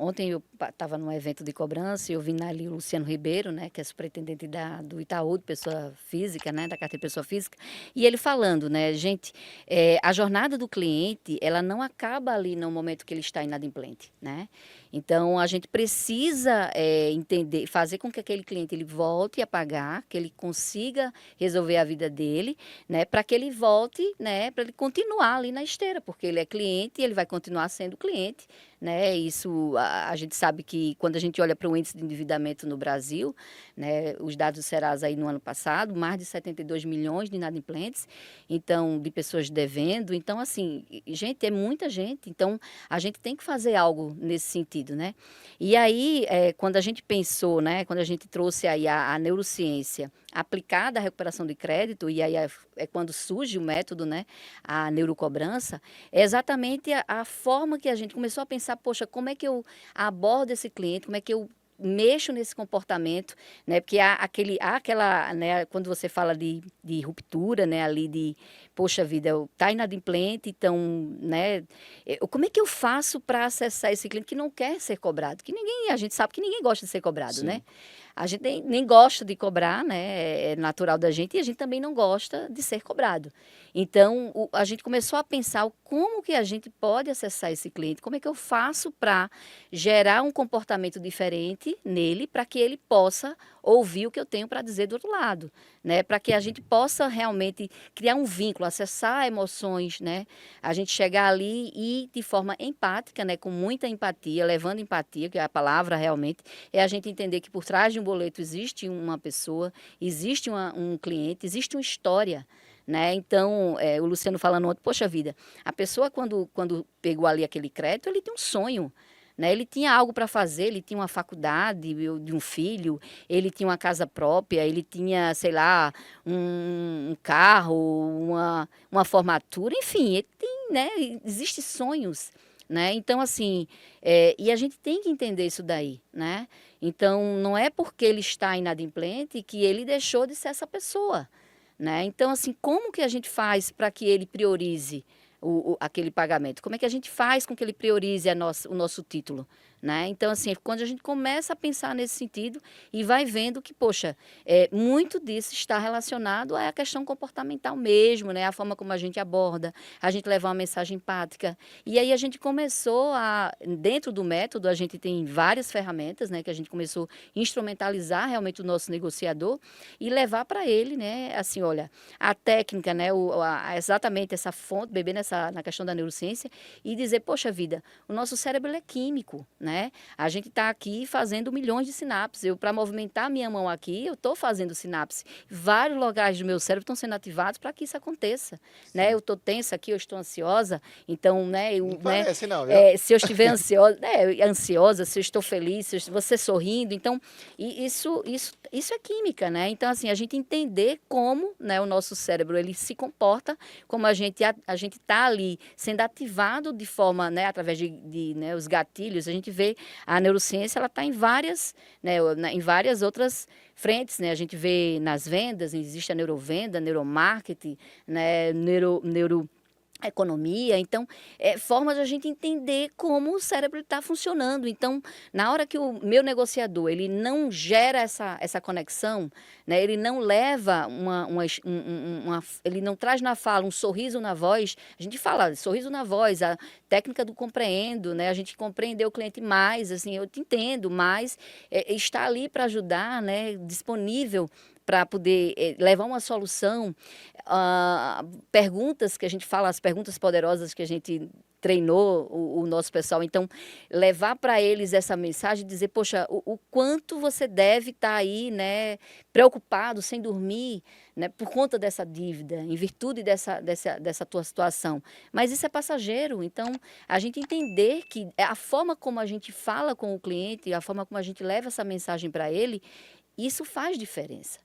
ontem eu estava num evento de cobrança e eu vi ali o Luciano Ribeiro, né, que é superintendente do Itaú, de pessoa física, né, da carteira de pessoa física, e ele falando, né, gente, a jornada do cliente, ela não acaba ali no momento que ele está inadimplente, né? Então, a gente precisa entender, fazer com que aquele cliente ele volte a pagar, que ele consiga resolver a vida dele, né, para que ele volte, né, para ele continuar ali na esteira, porque ele é cliente e ele vai continuar sendo cliente, né? Isso a gente sabe que quando a gente olha para o índice de endividamento no Brasil, né, os dados do Serasa aí no ano passado, mais de 72 milhões de inadimplentes, então de pessoas devendo, então assim, gente, é muita gente, então a gente tem que fazer algo nesse sentido, né? E aí, quando a gente pensou, né, quando a gente trouxe aí a neurociência aplicada à recuperação de crédito, e aí é quando surge o método, né, a neurocobrança, é exatamente a forma que a gente começou a pensar, poxa, como é que eu abordo esse cliente, como é que eu mexo nesse comportamento, né? Porque há aquela, né, quando você fala de ruptura, né, ali de, poxa vida, tá inadimplente, então, né, como é que eu faço para acessar esse cliente que não quer ser cobrado? Que ninguém, a gente sabe que ninguém gosta de ser cobrado, né? Sim. A gente nem gosta de cobrar, né? É natural da gente, e a gente também não gosta de ser cobrado. Então, a gente começou a pensar como que a gente pode acessar esse cliente, como é que eu faço para gerar um comportamento diferente nele, para que ele possa ouvir o que eu tenho para dizer do outro lado, né? Para que a gente possa realmente criar um vínculo, acessar emoções, né? A gente chegar ali e de forma empática, né? Com muita empatia, levando empatia, que é a palavra realmente, é a gente entender que por trás de um boleto existe uma pessoa, existe um cliente, existe uma história, né? Então, o Luciano falando ontem, poxa vida, a pessoa quando pegou ali aquele crédito, ele tem um sonho, né? Ele tinha algo para fazer, ele tinha uma faculdade de um filho, ele tinha uma casa própria, ele tinha, sei lá, um carro, uma formatura, enfim, ele tem, né? Existem sonhos, né? Então, assim, e a gente tem que entender isso daí, né? Então, não é porque ele está inadimplente que ele deixou de ser essa pessoa, né? Então, assim, como que a gente faz para que ele priorize aquele pagamento? Como é que a gente faz com que ele priorize o nosso título, né? Então, assim, quando a gente começa a pensar nesse sentido e vai vendo que, poxa, muito disso está relacionado à questão comportamental mesmo, né? A forma como a gente aborda, a gente levar uma mensagem empática. E aí a gente começou dentro do método, a gente tem várias ferramentas, né? Que a gente começou a instrumentalizar realmente o nosso negociador e levar para ele, né? Assim, olha, a técnica, né? Exatamente essa fonte, beber na questão da neurociência e dizer, poxa vida, o nosso cérebro ele é químico, né? A gente está aqui fazendo milhões de sinapses. Para movimentar a minha mão aqui, eu estou fazendo sinapse. Vários lugares do meu cérebro estão sendo ativados para que isso aconteça, né? Eu Sim. estou tensa aqui, eu estou ansiosa, então, né? Não parece não, viu? Se eu estiver ansiosa, ansiosa, se eu estou feliz, se você sorrindo, então isso é química, né? Então, assim, a gente entender como, né, o nosso cérebro ele se comporta, como a gente está ali sendo ativado de forma, né, através né, os gatilhos, a gente vê a neurociência, ela está em várias, né, em várias outras frentes, né? A gente vê nas vendas, existe a neurovenda, neuromarketing, né, economia, então, formas de a gente entender como o cérebro está funcionando. Então, na hora que o meu negociador, ele não gera essa conexão, né, ele não leva ele não traz na fala um sorriso na voz, a gente fala sorriso na voz, a técnica do compreendo, né, a gente compreender o cliente mais, assim, eu te entendo, mas está ali para ajudar, né, disponível para poder levar uma solução, perguntas que a gente fala, as perguntas poderosas que a gente treinou o nosso pessoal. Então, levar para eles essa mensagem, dizer, poxa, o quanto você deve estar aí, né, preocupado, sem dormir, né, por conta dessa dívida, em virtude dessa tua situação. Mas isso é passageiro. Então, a gente entender que a forma como a gente fala com o cliente, a forma como a gente leva essa mensagem para ele, isso faz diferença.